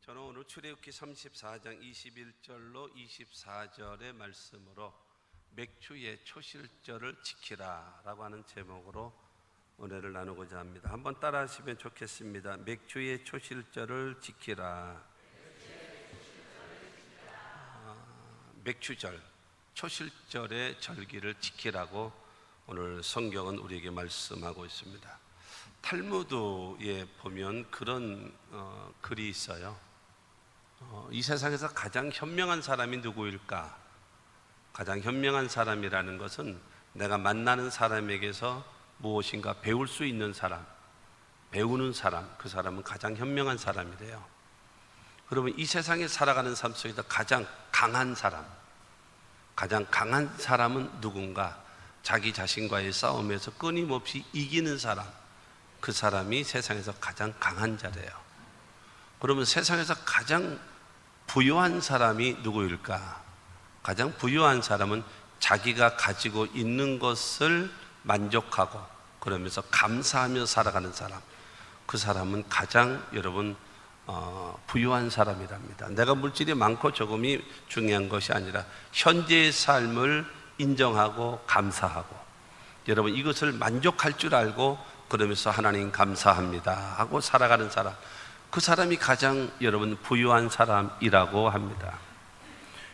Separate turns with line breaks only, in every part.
저는 오늘 출애굽기 34장 21절로 24절의 말씀으로 맥주의 초실절을 지키라 라고 하는 제목으로 은혜를 나누고자 합니다. 한번 따라 하시면 좋겠습니다. 맥주의 초실절을 지키라. 맥주절, 초실절의 절기를 지키라고 오늘 성경은 우리에게 말씀하고 있습니다. 탈무드에 보면 그런 글이 있어요. 이 세상에서 가장 현명한 사람이 누구일까? 가장 현명한 사람이라는 것은 내가 만나는 사람에게서 무엇인가 배울 수 있는 사람, 배우는 사람, 그 사람은 가장 현명한 사람이래요. 그러면 이 세상에 살아가는 삶 속에서 가장 강한 사람은 누군가? 자기 자신과의 싸움에서 끊임없이 이기는 사람, 그 사람이 세상에서 가장 강한 자래요. 그러면 세상에서 가장 부유한 사람이 누구일까? 가장 부유한 사람은 자기가 가지고 있는 것을 만족하고 그러면서 감사하며 살아가는 사람, 그 사람은 가장 부유한 사람이랍니다. 내가 물질이 많고 적음이 중요한 것이 아니라 현재의 삶을 인정하고 감사하고 여러분 이것을 만족할 줄 알고 그러면서 하나님 감사합니다 하고 살아가는 사람, 그 사람이 가장 부유한 사람이라고 합니다.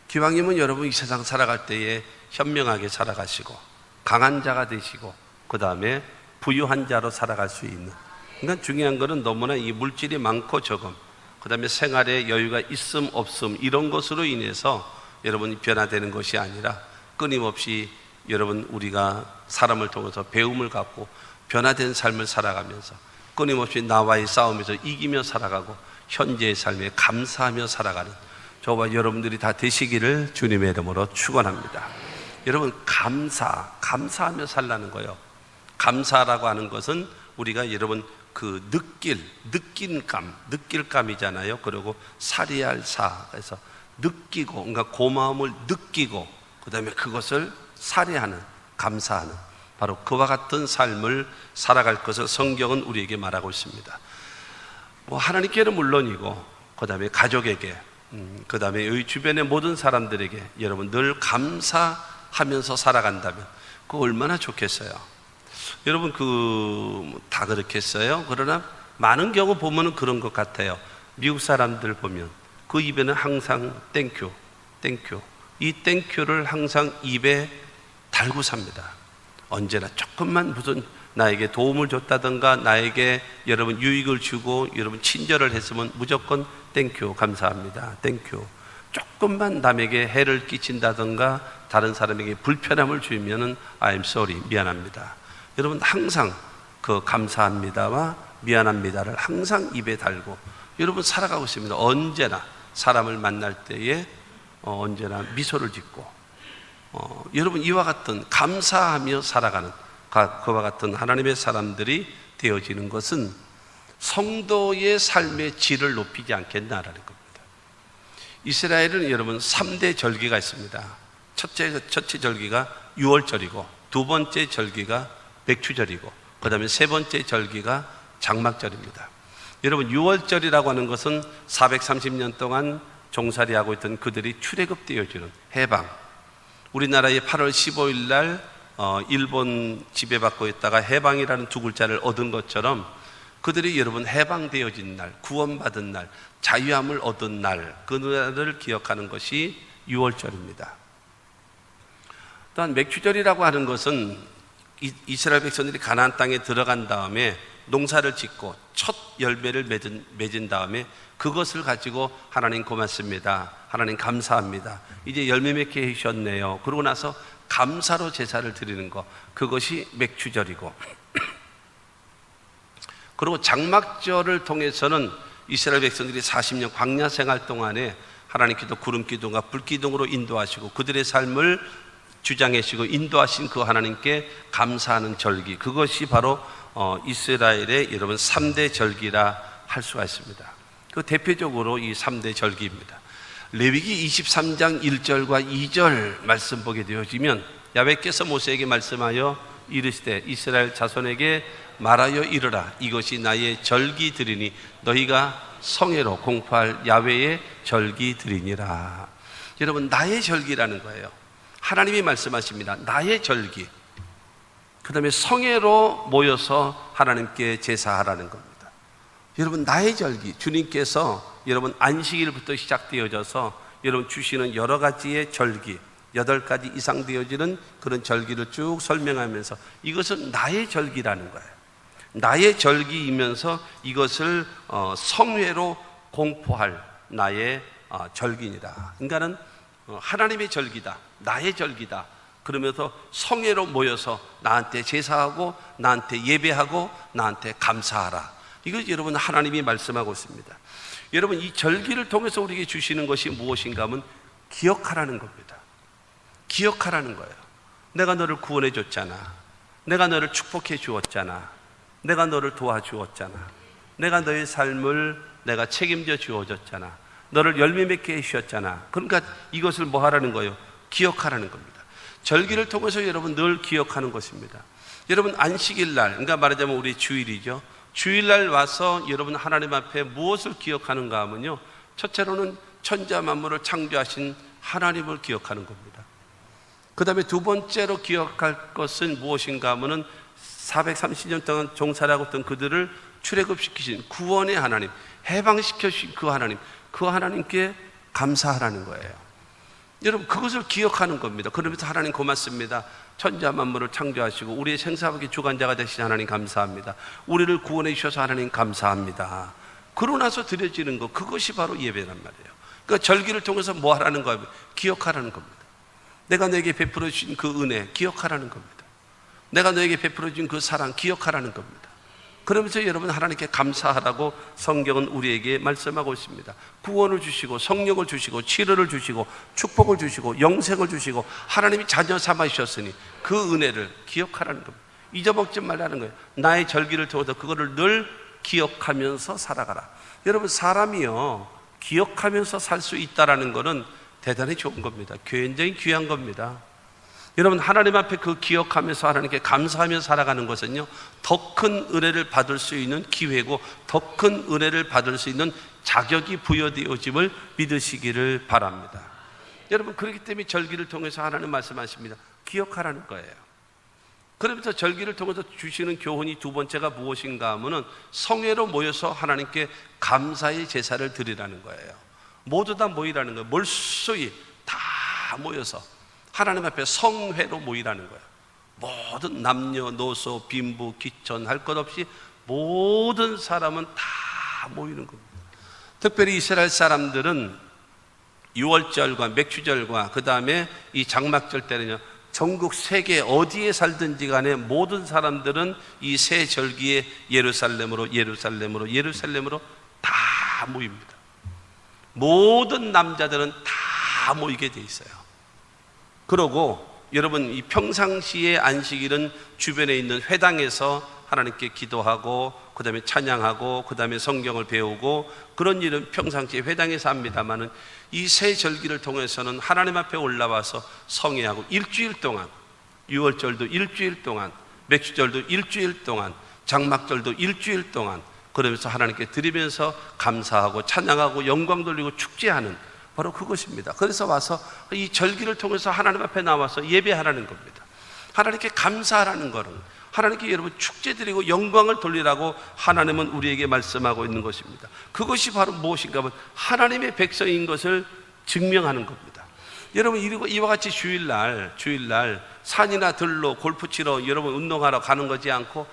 기왕이면 여러분 이 세상 살아갈 때에 현명하게 살아가시고 강한 자가 되시고 그 다음에 부유한 자로 살아갈 수 있는, 그러니까 중요한 것은 너무나 이 물질이 많고 적음, 그 다음에 생활에 여유가 있음 없음 이런 것으로 인해서 여러분이 변화되는 것이 아니라 끊임없이 우리가 사람을 통해서 배움을 갖고 변화된 삶을 살아가면서 끊임없이 나와의 싸움에서 이기며 살아가고 현재의 삶에 감사하며 살아가는 저와 여러분들이 다 되시기를 주님의 이름으로 축원합니다. 여러분 감사하며 살라는 거예요. 감사라고 하는 것은 우리가 느낄 감이잖아요. 그리고 살이할 사, 그래서 느끼고, 그러니까 고마움을 느끼고 그 다음에 그것을 살이하는, 감사하는, 바로 그와 같은 삶을 살아갈 것을 성경은 우리에게 말하고 있습니다. 하나님께는 물론이고 그 다음에 가족에게, 그 다음에 여기 주변의 모든 사람들에게 여러분 늘 감사하면서 살아간다면 그거 얼마나 좋겠어요. 여러분 다 그렇겠어요? 그러나 많은 경우 보면은 그런 것 같아요. 미국 사람들 보면 그 입에는 항상 땡큐 이 땡큐를 항상 입에 달고 삽니다. 언제나 조금만 무슨 나에게 도움을 줬다든가 나에게 유익을 주고 친절을 했으면 무조건 땡큐, 감사합니다, 땡큐. 조금만 남에게 해를 끼친다든가 다른 사람에게 불편함을 주면은 I'm sorry, 미안합니다. 여러분 항상 그 감사합니다와 미안합니다를 항상 입에 달고 여러분 살아가고 있습니다. 언제나 사람을 만날 때에 언제나 미소를 짓고 여러분 이와 같은 감사하며 살아가는 그와 같은 하나님의 사람들이 되어지는 것은 성도의 삶의 질을 높이지 않겠나라는 겁니다. 이스라엘은 여러분 3대 절기가 있습니다. 첫째 절기가 유월절이고 두 번째 절기가 맥주절이고 그 다음에 세 번째 절기가 장막절입니다. 여러분 유월절이라고 하는 것은 430년 동안 종살이하고 있던 그들이 출애굽되어지는 해방, 우리나라의 8월 15일 날 일본 지배받고 있다가 해방이라는 두 글자를 얻은 것처럼 그들이 여러분 해방되어진 날, 구원받은 날, 자유함을 얻은 날, 그 날을 기억하는 것이 유월절입니다. 또한 맥주절이라고 하는 것은 이스라엘 백성들이 가나안 땅에 들어간 다음에 농사를 짓고 첫 열매를 맺은 다음에 그것을 가지고 하나님 고맙습니다, 하나님 감사합니다, 이제 열매 맺게 해주셨네요, 그러고 나서 감사로 제사를 드리는 것, 그것이 맥주절이고 그리고 장막절을 통해서는 이스라엘 백성들이 40년 광야 생활 동안에 하나님께서 구름 기둥과 불 기둥으로 인도하시고 그들의 삶을 주장하시고 인도하신 그 하나님께 감사하는 절기, 그것이 바로 이스라엘의 3대 절기라 할 수가 있습니다. 그 대표적으로 이 3대 절기입니다. 레위기 23장 1절과 2절 말씀 보게 되어지면 야훼께서 모세에게 말씀하여 이르시되 이스라엘 자손에게 말하여 이르라. 이것이 나의 절기들이니 너희가 성회로 공포할 야훼의 절기들이니라. 여러분, 나의 절기라는 거예요. 하나님이 말씀하십니다. 나의 절기. 그 다음에 성회로 모여서 하나님께 제사하라는 겁니다. 여러분, 나의 절기, 주님께서 여러분 안식일부터 시작되어져서 여러분 주시는 여러 가지의 절기, 8가지 이상 되어지는 그런 절기를 쭉 설명하면서 이것은 나의 절기라는 거예요. 나의 절기이면서 이것을 성회로 공포할 나의 절기니라. 그러니까는 하나님의 절기다, 나의 절기다. 그러면서 성회로 모여서 나한테 제사하고 나한테 예배하고 나한테 감사하라. 이거 여러분 하나님이 말씀하고 있습니다. 여러분, 이 절기를 통해서 우리에게 주시는 것이 무엇인가 하면 기억하라는 겁니다. 기억하라는 거예요. 내가 너를 구원해 줬잖아. 내가 너를 축복해 주었잖아. 내가 너를 도와주었잖아. 내가 너의 삶을 내가 책임져 주어졌잖아. 너를 열매 맺게 해주셨잖아. 그러니까 이것을 뭐 하라는 거예요? 기억하라는 겁니다. 절기를 통해서 여러분 늘 기억하는 것입니다. 여러분, 안식일 날, 그러니까 말하자면 우리 주일이죠. 주일날 와서 여러분 하나님 앞에 무엇을 기억하는가 하면요, 첫째로는 천지와 만물을 창조하신 하나님을 기억하는 겁니다. 그 다음에 두 번째로 기억할 것은 무엇인가 하면은 430년 동안 종살이하고 있던 그들을 출애굽시키신 구원의 하나님, 해방시켜 주신 그 하나님, 그 하나님께 감사하라는 거예요. 여러분, 그것을 기억하는 겁니다. 그러면서 하나님 고맙습니다. 천지와 만물을 창조하시고 우리의 생사복의 주관자가 되신 하나님 감사합니다. 우리를 구원해 주셔서 하나님 감사합니다. 그러고 나서 드려지는 것, 그것이 바로 예배란 말이에요. 그러니까 절기를 통해서 뭐 하라는 거예요? 기억하라는 겁니다. 내가 너에게 베풀어 주신 그 은혜 기억하라는 겁니다. 내가 너에게 베풀어 준 그 사랑 기억하라는 겁니다. 그러면서 여러분 하나님께 감사하라고 성경은 우리에게 말씀하고 있습니다. 구원을 주시고 성령을 주시고 치료를 주시고 축복을 주시고 영생을 주시고 하나님이 자녀 삼아주셨으니 그 은혜를 기억하라는 겁니다. 잊어먹지 말라는 거예요. 나의 절기를 통해서 그거를 늘 기억하면서 살아가라. 여러분, 사람이요 기억하면서 살 수 있다는 것은 대단히 좋은 겁니다. 굉장히 귀한 겁니다. 여러분, 하나님 앞에 그 기억하면서 하나님께 감사하며 살아가는 것은요, 더 큰 은혜를 받을 수 있는 기회고 더 큰 은혜를 받을 수 있는 자격이 부여되어짐을 믿으시기를 바랍니다. 여러분, 그렇기 때문에 절기를 통해서 하나님 말씀하십니다. 기억하라는 거예요. 그러면서 절기를 통해서 주시는 교훈이 두 번째가 무엇인가 하면은 성회로 모여서 하나님께 감사의 제사를 드리라는 거예요. 모두 다 모이라는 거예요. 몰수히 다 모여서 하나님 앞에 성회로 모이라는 거예요. 모든 남녀노소 빈부 귀천 할 것 없이 모든 사람은 다 모이는 겁니다. 특별히 이스라엘 사람들은 유월절과 맥주절과 그 다음에 이 장막절 때는요, 전국 세계 어디에 살든지 간에 모든 사람들은 이 세 절기에 예루살렘으로 다 모입니다. 모든 남자들은 다 모이게 돼 있어요. 그러고 여러분, 이 평상시의 안식일은 주변에 있는 회당에서 하나님께 기도하고 그 다음에 찬양하고 그 다음에 성경을 배우고 그런 일은 평상시에 회당에서 합니다만은 이 세 절기를 통해서는 하나님 앞에 올라와서 성회하고 일주일 동안, 유월절도 일주일 동안, 맥주절도 일주일 동안, 장막절도 일주일 동안 그러면서 하나님께 드리면서 감사하고 찬양하고 영광 돌리고 축제하는 바로 그것입니다. 그래서 와서 이 절기를 통해서 하나님 앞에 나와서 예배하라는 겁니다. 하나님께 감사하라는 거는 하나님께 여러분 축제 드리고 영광을 돌리라고 하나님은 우리에게 말씀하고 있는 것입니다. 그것이 바로 무엇인가 하면 하나님의 백성인 것을 증명하는 겁니다. 여러분, 이와 같이 주일날 산이나 들로 골프 치러 여러분 운동하러 가지 않고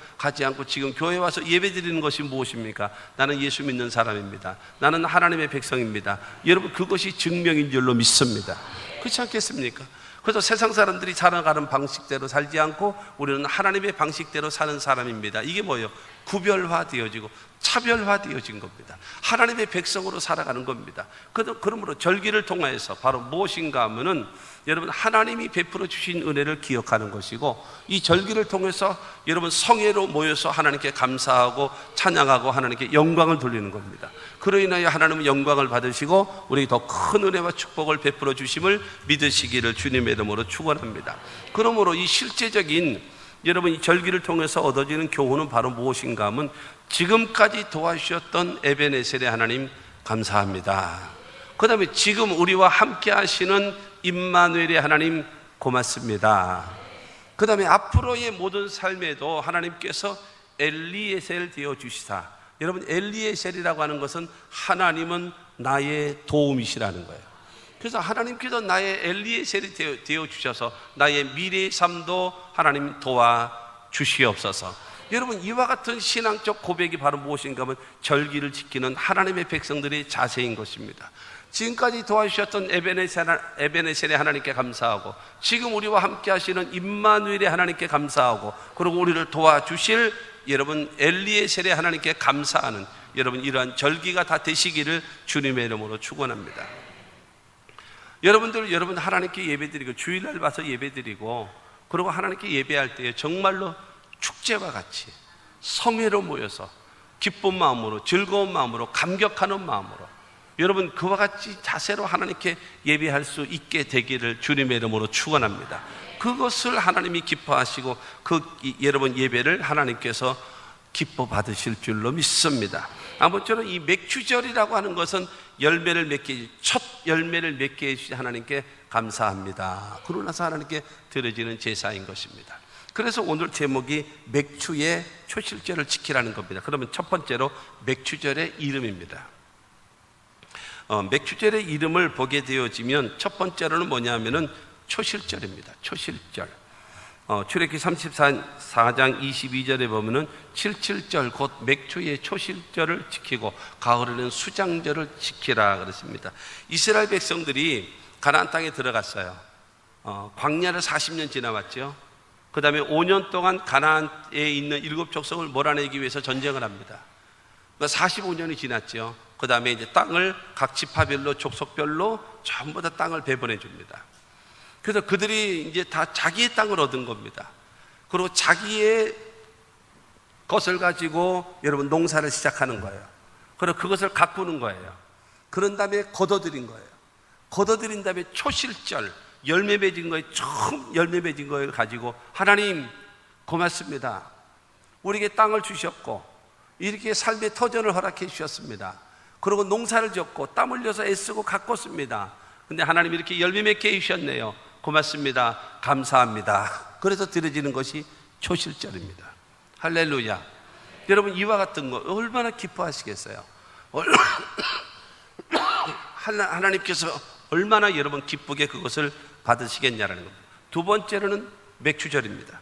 지금 교회 와서 예배 드리는 것이 무엇입니까? 나는 예수 믿는 사람입니다. 나는 하나님의 백성입니다. 여러분, 그것이 증명인 줄로 믿습니다. 그렇지 않겠습니까? 그래서 세상 사람들이 살아가는 방식대로 살지 않고 우리는 하나님의 방식대로 사는 사람입니다. 이게 뭐예요? 구별화되어지고 차별화되어진 겁니다. 하나님의 백성으로 살아가는 겁니다. 그러므로 절기를 통해서 바로 무엇인가 하면은 여러분 하나님이 베풀어 주신 은혜를 기억하는 것이고, 이 절기를 통해서 여러분 성회로 모여서 하나님께 감사하고 찬양하고 하나님께 영광을 돌리는 겁니다. 그로 인하여 하나님은 영광을 받으시고 우리 더 큰 은혜와 축복을 베풀어 주심을 믿으시기를 주님의 이름으로 축원합니다. 그러므로 이 실제적인 여러분, 이 절기를 통해서 얻어지는 교훈은 바로 무엇인가 하면 지금까지 도와주셨던 에베네셀의 하나님 감사합니다. 그 다음에 지금 우리와 함께 하시는 임마누엘의 하나님 고맙습니다. 그 다음에 앞으로의 모든 삶에도 하나님께서 엘리에셀 되어 주시사. 여러분, 엘리에셀이라고 하는 것은 하나님은 나의 도움이시라는 거예요. 그래서 하나님께서 나의 엘리에셀이 되어 주셔서 나의 미래의 삶도 하나님 도와 주시옵소서. 여러분, 이와 같은 신앙적 고백이 바로 무엇인가 하면 절기를 지키는 하나님의 백성들의 자세인 것입니다. 지금까지 도와주셨던 에베네셀의 하나님께 감사하고, 지금 우리와 함께 하시는 임마누엘의 하나님께 감사하고, 그리고 우리를 도와주실 여러분 엘리에셀의 하나님께 감사하는 여러분 이러한 절기가 다 되시기를 주님의 이름으로 축원합니다. 여러분 하나님께 예배드리고 주일날 와서 예배드리고, 그리고 하나님께 예배할 때 정말로 축제와 같이 성회로 모여서 기쁜 마음으로, 즐거운 마음으로, 감격하는 마음으로 여러분 그와 같이 자세로 하나님께 예배할 수 있게 되기를 주님의 이름으로 축원합니다. 그것을 하나님이 기뻐하시고 여러분 예배를 하나님께서 기뻐 받으실 줄로 믿습니다. 아무쪼록 이 맥추절이라고 하는 것은 열매를 맺게, 첫 열매를 맺게 해주신 하나님께 감사합니다. 그러고 나서 하나님께 드려지는 제사인 것입니다. 그래서 오늘 제목이 맥추의 초실절을 지키라는 겁니다. 그러면 첫 번째로 맥추절의 이름입니다. 맥추절의 이름을 보게 되어지면 첫 번째로는 뭐냐면은 초실절입니다. 초실절. 출애굽기 34장 22절에 보면은 칠칠절 곧 맥추의 초실절을 지키고 가을에는 수장절을 지키라 그랬습니다. 이스라엘 백성들이 가나안 땅에 들어갔어요. 광야를 40년 지나왔죠. 그 다음에 5년 동안 가나안에 있는 7 족속을 몰아내기 위해서 전쟁을 합니다. 45년이 지났죠. 그 다음에 이제 땅을 각 지파별로 족속별로 전부 다 땅을 배분해 줍니다. 그래서 그들이 이제 다 자기의 땅을 얻은 겁니다. 그리고 자기의 것을 가지고 여러분 농사를 시작하는 거예요. 그리고 그것을 가꾸는 거예요. 그런 다음에 거둬들인 거예요. 거둬들인 다음에 초실절, 열매 맺은 거에 처음 열매 맺은 거를 가지고 하나님 고맙습니다. 우리에게 땅을 주셨고 이렇게 삶의 터전을 허락해 주셨습니다. 그리고 농사를 짓고 땀 흘려서 애쓰고 가꿨습니다. 근데 하나님 이렇게 열매 맺게 해주셨네요. 고맙습니다. 감사합니다. 그래서 드려지는 것이 초실절입니다. 할렐루야. 여러분 이와 같은 거 얼마나 기뻐하시겠어요? 하나님께서 얼마나 여러분 기쁘게 그것을 받으시겠냐라는 겁니다. 두 번째로는 맥추절입니다.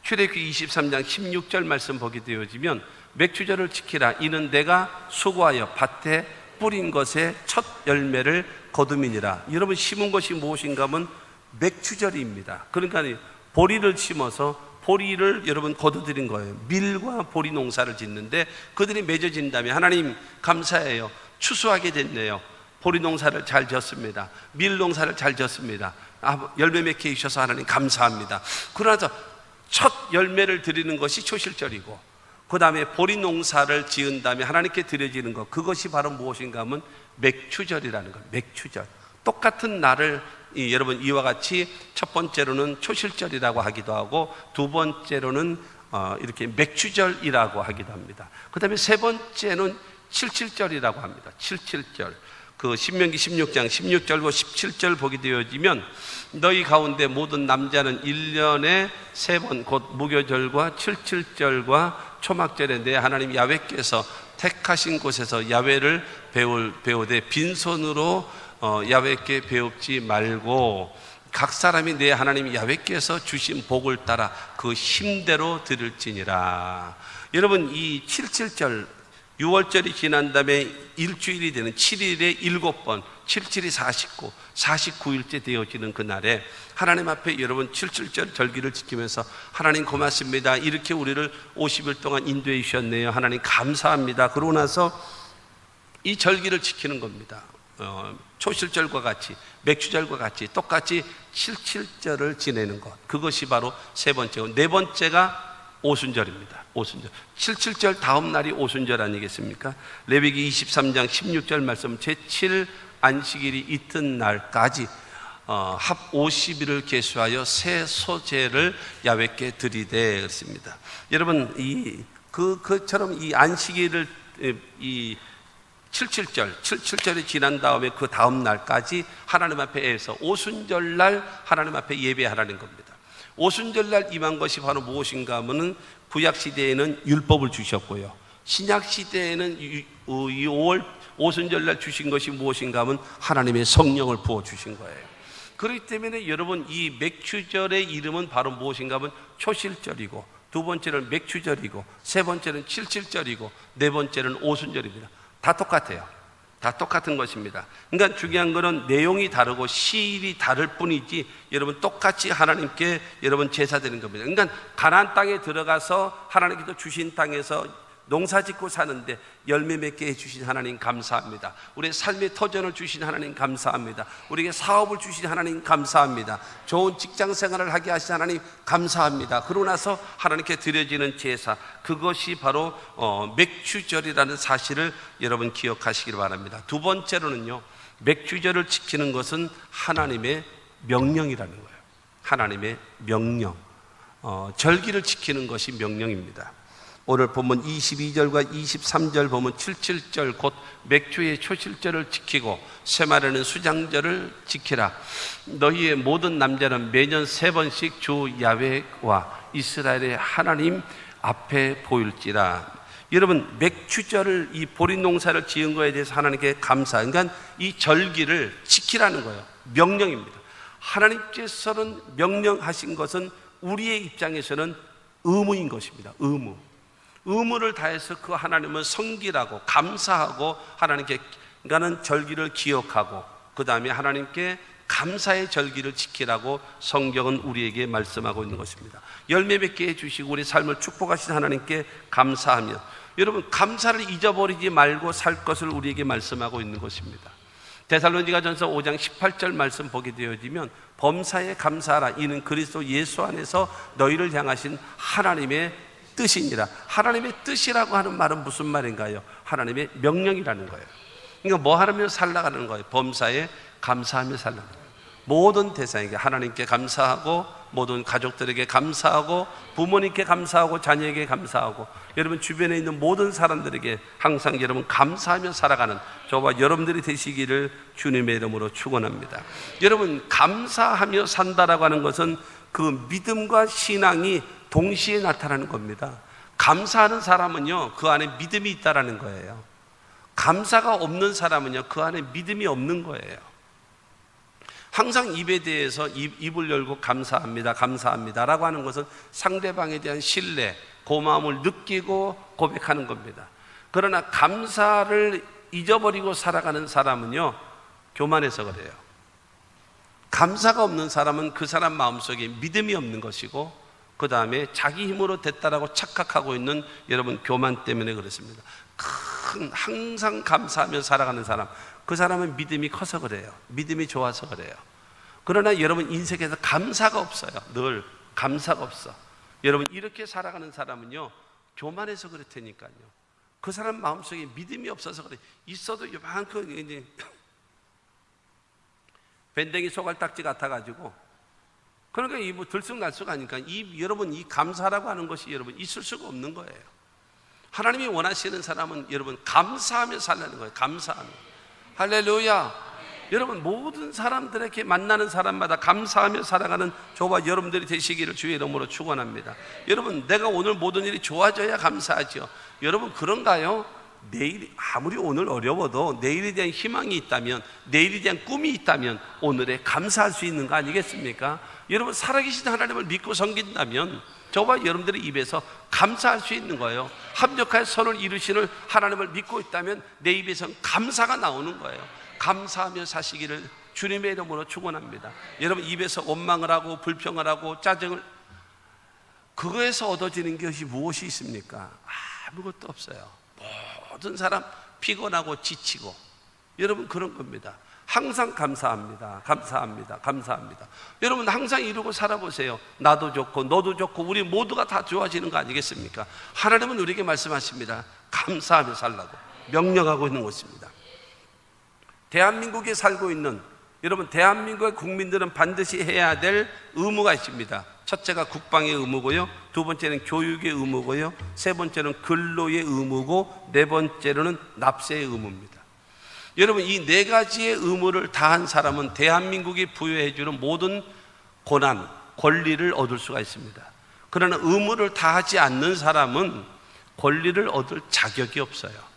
출애굽기 23장 16절 말씀 보게 되어지면 맥추절을 지키라. 이는 내가 수고하여 밭에 뿌린 것의 첫 열매를 거둠이니라. 여러분 심은 것이 무엇인가 하면 맥추절입니다. 그러니까 보리를 심어서 보리를 여러분 거둬들인 거예요. 밀과 보리 농사를 짓는데 그들이 맺어진 다음에 하나님 감사해요. 추수하게 됐네요. 보리 농사를 잘 지었습니다. 밀 농사를 잘 지었습니다. 열매 맺게 해주셔서 하나님 감사합니다. 그러나 첫 열매를 드리는 것이 초실절이고, 그 다음에 보리 농사를 지은 다음에 하나님께 드려지는 것, 그것이 바로 무엇인가 하면 맥추절이라는 거예요. 맥추절. 똑같은 날을 여러분 이와 같이 첫 번째로는 초실절이라고 하기도 하고 두 번째로는 이렇게 맥추절이라고 하기도 합니다. 그 다음에 세 번째는 칠칠절이라고 합니다. 칠칠절. 그 신명기 16장 16절과 17절 보게 되어지면 너희 가운데 모든 남자는 1년에 3번 곧 무교절과 칠칠절과 초막절에 내 하나님 야훼께서 택하신 곳에서 야훼를 배우되 빈손으로 야훼께 배웁지 말고 각 사람이 내 하나님 야훼께서 주신 복을 따라 그 힘대로 드릴지니라. 여러분 이 칠칠절 6월절이 지난 다음에 일주일이 되는 7일에 7번, 77이 49, 49일째 되어지는 그날에 하나님 앞에 여러분 칠칠절 절기를 지키면서 하나님 고맙습니다. 이렇게 우리를 50일 동안 인도해 주셨네요. 하나님 감사합니다. 그러고 나서 이 절기를 지키는 겁니다. 초실절과 같이 맥추절과 같이 똑같이 칠칠절을 지내는 것, 그것이 바로 세 번째고, 네 번째가 오순절입니다. 오순절. 칠칠절 다음 날이 오순절 아니겠습니까? 레위기 23장 16절 말씀 제7 안식일이 이튿날까지 합 50일을 계수하여 새 소재를 야훼께 드리되 그렇습니다. 여러분 그처럼 이 안식일을 이 77절이 지난 다음에 그 다음 날까지 하나님 앞에서 오순절날 하나님 앞에 예배하라는 겁니다. 오순절날 임한 것이 바로 무엇인가 하면은 구약시대에는 율법을 주셨고요, 신약시대에는 이 5월 오순절날 주신 것이 무엇인가 하면 하나님의 성령을 부어주신 거예요. 그렇기 때문에 여러분 이 맥추절의 이름은 바로 무엇인가 하면 초실절이고, 두 번째는 맥추절이고, 세 번째는 칠칠절이고, 네 번째는 오순절입니다. 다 똑같아요. 다 똑같은 것입니다. 그러니까 중요한 것은 내용이 다르고 시일이 다를 뿐이지 여러분 똑같이 하나님께 여러분 제사 드리는 겁니다. 그러니까 가나안 땅에 들어가서 하나님께서 주신 땅에서 농사 짓고 사는데 열매 맺게 해주신 하나님 감사합니다. 우리의 삶의 터전을 주신 하나님 감사합니다. 우리에게 사업을 주신 하나님 감사합니다. 좋은 직장 생활을 하게 하신 하나님 감사합니다. 그러고 나서 하나님께 드려지는 제사, 그것이 바로 맥추절이라는 사실을 여러분 기억하시길 바랍니다. 두 번째로는요, 맥추절을 지키는 것은 하나님의 명령이라는 거예요. 하나님의 명령. 절기를 지키는 것이 명령입니다. 오늘 본문 22절과 23절 보면 칠칠절 곧 맥주의 초실절을 지키고 쇠마르는 수장절을 지키라. 너희의 모든 남자는 매년 3번씩 주 야훼와 이스라엘의 하나님 앞에 보일지라. 여러분 맥추절을, 이 보린 농사를 지은 거에 대해서 하나님께 감사, 그러니까 이 절기를 지키라는 거예요. 명령입니다. 하나님께서는 명령하신 것은 우리의 입장에서는 의무인 것입니다. 의무를 다해서 그 하나님을 섬기라고, 감사하고 하나님께, 그러니까는 절기를 기억하고 그 다음에 하나님께 감사의 절기를 지키라고 성경은 우리에게 말씀하고 있는 것입니다. 열매 맺게 해주시고 우리 삶을 축복하신 하나님께 감사하며, 여러분 감사를 잊어버리지 말고 살 것을 우리에게 말씀하고 있는 것입니다. 데살로니가전서 5장 18절 말씀 보게 되어지면 범사에 감사하라, 이는 그리스도 예수 안에서 너희를 향하신 하나님의 뜻이니라. 하나님의 뜻이라고 하는 말은 무슨 말인가요? 하나님의 명령이라는 거예요. 그러니까 뭐 하면 살아가는 거예요? 범사에 감사하며 살라는 거예요. 모든 대상에게 하나님께 감사하고, 모든 가족들에게 감사하고, 부모님께 감사하고, 자녀에게 감사하고, 여러분 주변에 있는 모든 사람들에게 항상 여러분 감사하며 살아가는 저와 여러분들이 되시기를 주님의 이름으로 축원합니다. 여러분 감사하며 산다라고 하는 것은 그 믿음과 신앙이 동시에 나타나는 겁니다. 감사하는 사람은요, 그 안에 믿음이 있다라는 거예요. 감사가 없는 사람은요, 그 안에 믿음이 없는 거예요. 항상 입에 대해서 입을 열고 감사합니다, 감사합니다 라고 하는 것은 상대방에 대한 신뢰, 고마움을 느끼고 고백하는 겁니다. 그러나 감사를 잊어버리고 살아가는 사람은요, 교만해서 그래요. 감사가 없는 사람은 그 사람 마음속에 믿음이 없는 것이고, 그 다음에 자기 힘으로 됐다라고 착각하고 있는 여러분 교만 때문에 그렇습니다. 항상 감사하며 살아가는 사람, 그 사람은 믿음이 커서 그래요. 믿음이 좋아서 그래요. 그러나 여러분 인생에서 감사가 없어요. 늘 감사가 없어. 여러분 이렇게 살아가는 사람은요, 교만해서 그럴 테니까요. 그 사람 마음속에 믿음이 없어서 그래. 있어도 요만큼 이제 밴댕이 소갈딱지 같아가지고, 그러니까 이 뭐 들쑥날쑥 하니까 여러분 이 감사라고 하는 것이 여러분 있을 수가 없는 거예요. 하나님이 원하시는 사람은 여러분 감사하며 살라는 거예요. 감사하며. 할렐루야. 여러분 모든 사람들에게 만나는 사람마다 감사하며 살아가는 저와 여러분들이 되시기를 주의 이름으로 축원합니다. 여러분 내가 오늘 모든 일이 좋아져야 감사하죠. 여러분 그런가요? 내일이 아무리 오늘 어려워도 내일에 대한 희망이 있다면, 내일에 대한 꿈이 있다면 오늘에 감사할 수 있는 거 아니겠습니까? 여러분 살아계신 하나님을 믿고 섬긴다면 저와 여러분들의 입에서 감사할 수 있는 거예요. 합력하여 선을 이루시는 하나님을 믿고 있다면 내 입에서는 감사가 나오는 거예요. 감사하며 사시기를 주님의 이름으로 축원합니다. 여러분 입에서 원망을 하고 불평을 하고 짜증을, 그거에서 얻어지는 것이 무엇이 있습니까? 아무것도 없어요. 모든 사람 피곤하고 지치고, 여러분 그런 겁니다. 항상 감사합니다, 감사합니다, 감사합니다. 여러분 항상 이러고 살아보세요. 나도 좋고 너도 좋고 우리 모두가 다 좋아지는 거 아니겠습니까? 하나님은 우리에게 말씀하십니다. 감사하며 살라고 명령하고 있는 것입니다. 대한민국에 살고 있는 여러분, 대한민국의 국민들은 반드시 해야 될 의무가 있습니다. 첫째가 국방의 의무고요, 두 번째는 교육의 의무고요, 세 번째는 근로의 의무고, 네 번째로는 납세의 의무입니다. 여러분, 이 네 가지의 의무를 다한 사람은 대한민국이 부여해주는 모든 고난, 권리를 얻을 수가 있습니다. 그러나 의무를 다하지 않는 사람은 권리를 얻을 자격이 없어요.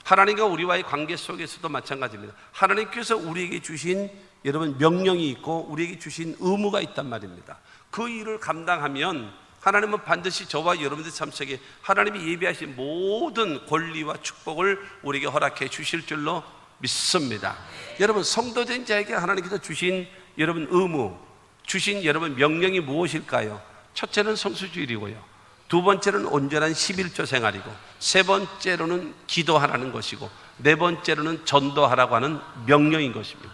하나님과 우리와의 관계 속에서도 마찬가지입니다. 하나님께서 우리에게 주신 여러분 명령이 있고 우리에게 주신 의무가 있단 말입니다. 그 일을 감당하면 하나님은 반드시 저와 여러분들 삶 속에 하나님이 예비하신 모든 권리와 축복을 우리에게 허락해 주실 줄로 믿습니다. 여러분, 성도된 자에게 하나님께서 주신 여러분 의무, 주신 여러분 명령이 무엇일까요? 첫째는 성수주일이고요, 두 번째는 온전한 11조 생활이고, 세 번째로는 기도하라는 것이고, 네 번째로는 전도하라고 하는 명령인 것입니다.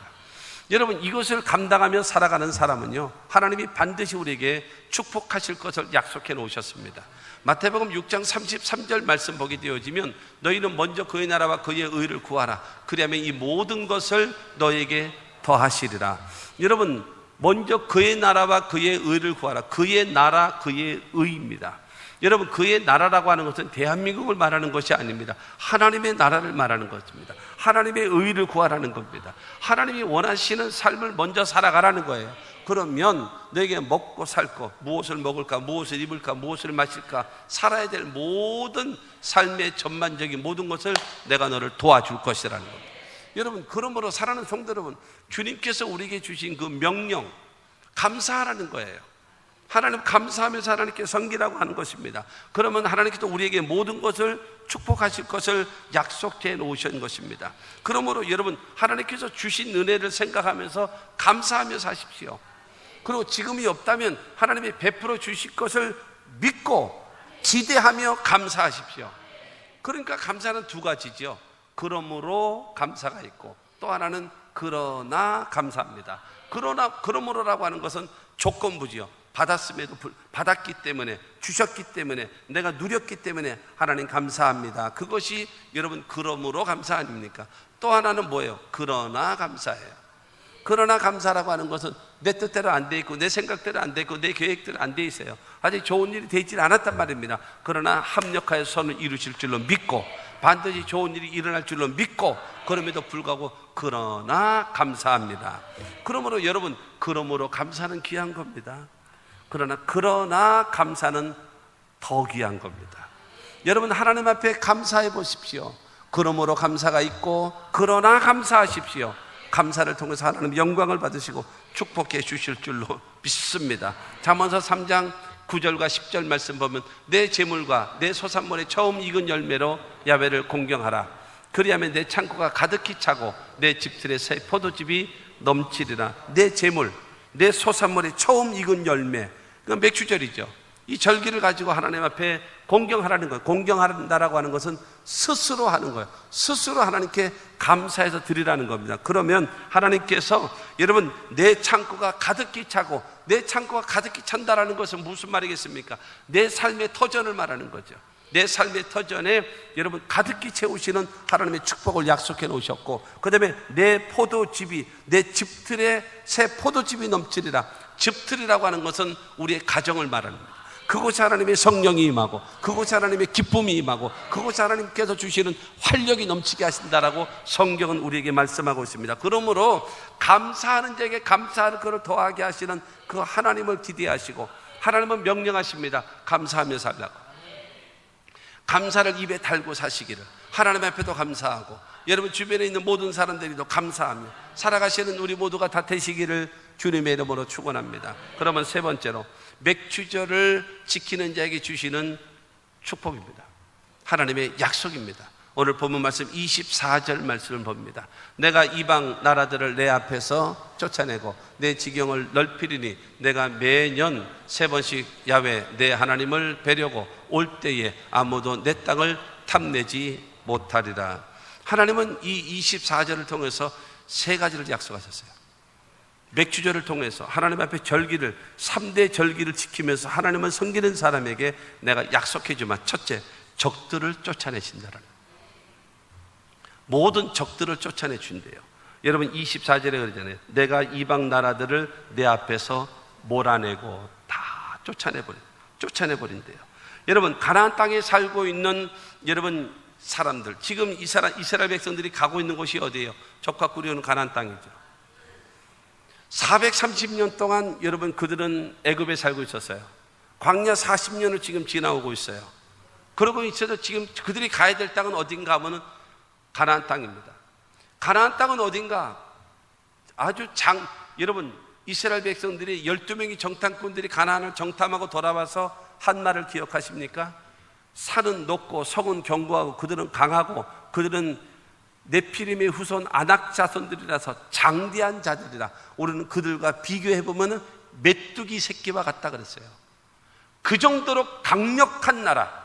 여러분, 이것을 감당하며 살아가는 사람은요, 하나님이 반드시 우리에게 축복하실 것을 약속해 놓으셨습니다. 마태복음 6장 33절 말씀 보게 되어지면, 너희는 먼저 그의 나라와 그의 의를 구하라. 그리하면 이 모든 것을 너에게 더하시리라. 여러분, 먼저 그의 나라와 그의 의를 구하라. 그의 나라, 그의 의입니다. 여러분, 그의 나라라고 하는 것은 대한민국을 말하는 것이 아닙니다. 하나님의 나라를 말하는 것입니다. 하나님의 의를 구하라는 겁니다. 하나님이 원하시는 삶을 먼저 살아가라는 거예요. 그러면 너에게 먹고 살 것, 무엇을 먹을까, 무엇을 입을까, 무엇을 마실까, 살아야 될 모든 삶의 전반적인 모든 것을 내가 너를 도와줄 것이라는 겁니다. 여러분, 그러므로 사랑하는 성도 여러분, 주님께서 우리에게 주신 그 명령, 감사하라는 거예요. 하나님 감사하면서 하나님께 섬기라고 하는 것입니다. 그러면 하나님께서 우리에게 모든 것을 축복하실 것을 약속해 놓으신 것입니다. 그러므로 여러분, 하나님께서 주신 은혜를 생각하면서 감사하며 사십시오. 그리고 지금이 없다면 하나님이 베풀어 주실 것을 믿고 기대하며 감사하십시오. 그러니까 감사는 두 가지죠. 그러므로 감사가 있고, 또 하나는 그러나 감사합니다. 그러므로라고 하는 것은 조건부지요. 받았음에도 받았기 때문에, 주셨기 때문에, 내가 누렸기 때문에 하나님 감사합니다. 그것이 여러분 그러므로 감사 아닙니까? 또 하나는 뭐예요? 그러나 감사예요. 그러나 감사라고 하는 것은 내 뜻대로 안 돼 있고, 내 생각대로 안 돼 있고, 내 계획대로 안 돼 있어요. 아직 좋은 일이 되질 않았단 말입니다. 그러나 합력하여 선을 이루실 줄로 믿고, 반드시 좋은 일이 일어날 줄로 믿고, 그럼에도 불구하고 그러나 감사합니다. 그러므로 여러분, 그러므로 감사는 귀한 겁니다. 그러나 감사는 더 귀한 겁니다. 여러분, 하나님 앞에 감사해 보십시오. 그러므로 감사가 있고, 그러나 감사하십시오. 감사를 통해서 하나님 영광을 받으시고 축복해 주실 줄로 믿습니다. 잠언서 3장 9절과 10절 말씀 보면, 내 재물과 내 소산물의 처음 익은 열매로 야훼를 공경하라. 그리하면 내 창고가 가득히 차고 내 집들의 새 포도즙이 넘치리라. 내 재물, 내 소산물의 처음 익은 열매, 그건 맥주절이죠. 이 절기를 가지고 하나님 앞에 공경하라는 거예요. 공경한다라고 하는 것은 스스로 하는 거예요. 스스로 하나님께 감사해서 드리라는 겁니다. 그러면 하나님께서 여러분, 내 창고가 가득히 차고, 내 창고가 가득히 찬다라는 것은 무슨 말이겠습니까? 내 삶의 터전을 말하는 거죠. 내 삶의 터전에 여러분 가득히 채우시는 하나님의 축복을 약속해 놓으셨고, 그 다음에 내 포도즙이, 내 집틀에 새 포도즙이 넘치리라. 집틀이라고 하는 것은 우리의 가정을 말합니다. 그곳에 하나님의 성령이 임하고, 그곳에 하나님의 기쁨이 임하고, 그곳에 하나님께서 주시는 활력이 넘치게 하신다라고 성경은 우리에게 말씀하고 있습니다. 그러므로 감사하는 자에게 감사할 것을 더하게 하시는 그 하나님을 기대하시고, 하나님은 명령하십니다. 감사하며 살라고. 감사를 입에 달고 사시기를. 하나님 앞에도 감사하고, 여러분 주변에 있는 모든 사람들이도 감사하며 살아가시는 우리 모두가 다 되시기를 주님의 이름으로 축원합니다. 그러면 세 번째로, 맥주절을 지키는 자에게 주시는 축복입니다. 하나님의 약속입니다. 오늘 본문 말씀 24절 말씀을 봅니다. 내가 이방 나라들을 내 앞에서 쫓아내고 내 지경을 넓히리니 내가 매년 3번씩 야훼 내 하나님을 뵈려고 올 때에 아무도 내 땅을 탐내지 못하리라. 하나님은 이 24절을 통해서 세 가지를 약속하셨어요. 맥주절을 통해서 하나님 앞에 절기를, 3대 절기를 지키면서 하나님을 섬기는 사람에게 내가 약속해 주마. 첫째, 적들을 쫓아내신다라는, 모든 적들을 쫓아내 준대요. 여러분 24절에 그러잖아요. 내가 이방 나라들을 내 앞에서 몰아내고 다 쫓아내버린대요. 여러분 가나안 땅에 살고 있는 여러분 사람들, 지금 이스라엘 백성들이 가고 있는 곳이 어디예요? 적과 꿀이 가나안 땅이죠. 430년 동안 여러분 그들은 애굽에 살고 있었어요. 광야 40년을 지금 지나오고 있어요. 그러고 있어도 지금 그들이 가야 될 땅은 어딘가 하면은 가나안 땅입니다. 가나안 땅은 어딘가? 여러분 이스라엘 백성들이 12명의 정탐꾼들이 가나안을 정탐하고 돌아와서 한 말을 기억하십니까? 산은 높고 성은 견고하고 그들은 강하고 그들은 네피림의 후손 아낙 자손들이라서 장대한 자들이라. 우리는 그들과 비교해보면 메뚜기 새끼와 같다 그랬어요. 그 정도로 강력한 나라,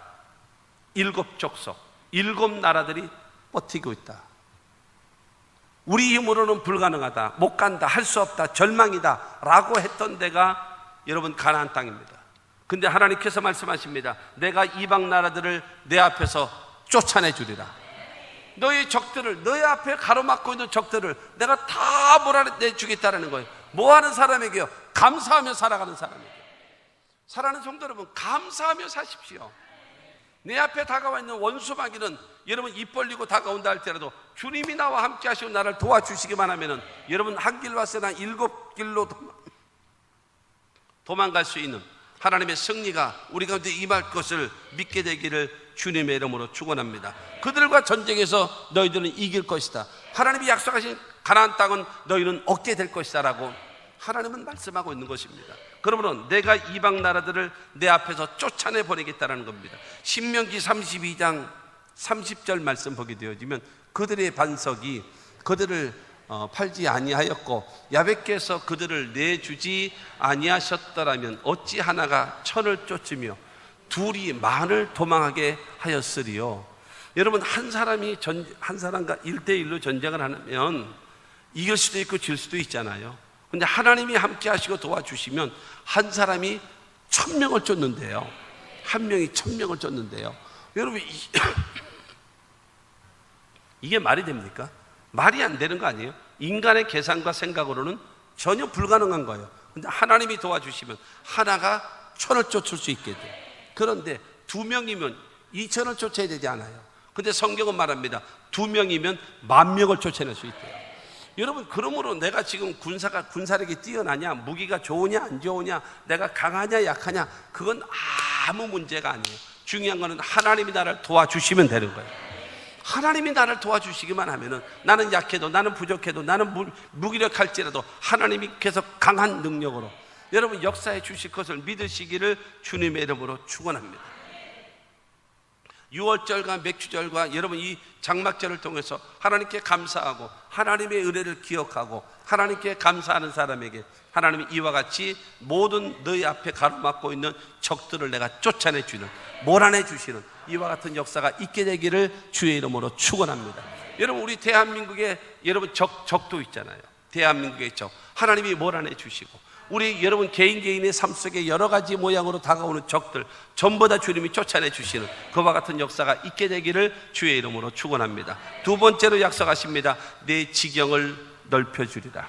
7족속, 7나라들이 버티고 있다. 우리 힘으로는 불가능하다, 못 간다, 할 수 없다, 절망이다 라고 했던 데가 여러분 가나안 땅입니다. 근데 하나님께서 말씀하십니다. 내가 이방 나라들을 내 앞에서 쫓아내 주리라. 너희 적들을, 너희 앞에 가로막고 있는 적들을 내가 다 몰아내 주겠다라는 거예요. 뭐 하는 사람에게요? 감사하며 살아가는 사람에게. 사랑하는 성도 여러분, 감사하며 사십시오. 내 앞에 다가와 있는 원수마귀는 여러분 입 벌리고 다가온다 할지라도 주님이 나와 함께 하시고 나를 도와주시기만 하면은 여러분 한 길 왔으나 7길로 도망갈 수 있는 하나님의 승리가 우리 가운데 임할 것을 믿게 되기를 주님의 이름으로 축원합니다. 그들과 전쟁에서 너희들은 이길 것이다. 하나님이 약속하신 가나안 땅은 너희는 얻게 될 것이다 라고 하나님은 말씀하고 있는 것입니다. 그러므로 내가 이방 나라들을 내 앞에서 쫓아내 보내겠다는 겁니다. 신명기 32장 30절 말씀 보게 되어지면 그들의 반석이 그들을 팔지 아니하였고 야베께서 그들을 내주지 아니하셨더라면 어찌 하나가 천을 쫓으며 둘이 만을 도망하게 하였으리요. 여러분 한 사람이 한 사람과 1대1로 전쟁을 하면 이길 수도 있고 질 수도 있잖아요. 근데 하나님이 함께 하시고 도와주시면 한 사람이 1000명을 쫓는데요. 한 명이 1000명을 쫓는데요. 여러분 이게 말이 됩니까? 말이 안 되는 거 아니에요? 인간의 계산과 생각으로는 전혀 불가능한 거예요. 근데 하나님이 도와주시면 하나가 1000을 쫓을 수 있게 돼요. 그런데 2명이면 2000을 쫓아야 되지 않아요. 근데 성경은 말합니다. 2명이면 10,000명을 쫓아낼 수 있대요. 여러분 그러므로 내가 지금 군사력이 뛰어나냐, 무기가 좋으냐 안 좋으냐, 내가 강하냐 약하냐, 그건 아무 문제가 아니에요. 중요한 거는 하나님이 나를 도와주시면 되는 거예요. 하나님이 나를 도와주시기만 하면은 나는 약해도 나는 부족해도 나는 무기력할지라도 하나님이 계속 강한 능력으로 여러분 역사해 주실 것을 믿으시기를 주님의 이름으로 축원합니다. 유월절과 맥주절과 여러분 이 장막절을 통해서 하나님께 감사하고 하나님의 은혜를 기억하고 하나님께 감사하는 사람에게 하나님이 이와 같이 모든 너희 앞에 가로막고 있는 적들을 내가 쫓아내 주는, 몰아내 주시는 이와 같은 역사가 있게 되기를 주의 이름으로 축원합니다. 여러분 우리 대한민국에 여러분 적도 있잖아요. 대한민국의 적 하나님이 몰아내 주시고 우리 여러분 개인의 삶 속에 여러 가지 모양으로 다가오는 적들 전부 다 주님이 쫓아내 주시는 그와 같은 역사가 있게 되기를 주의 이름으로 축원합니다. 두 번째로 약속하십니다. 내 지경을 넓혀주리라.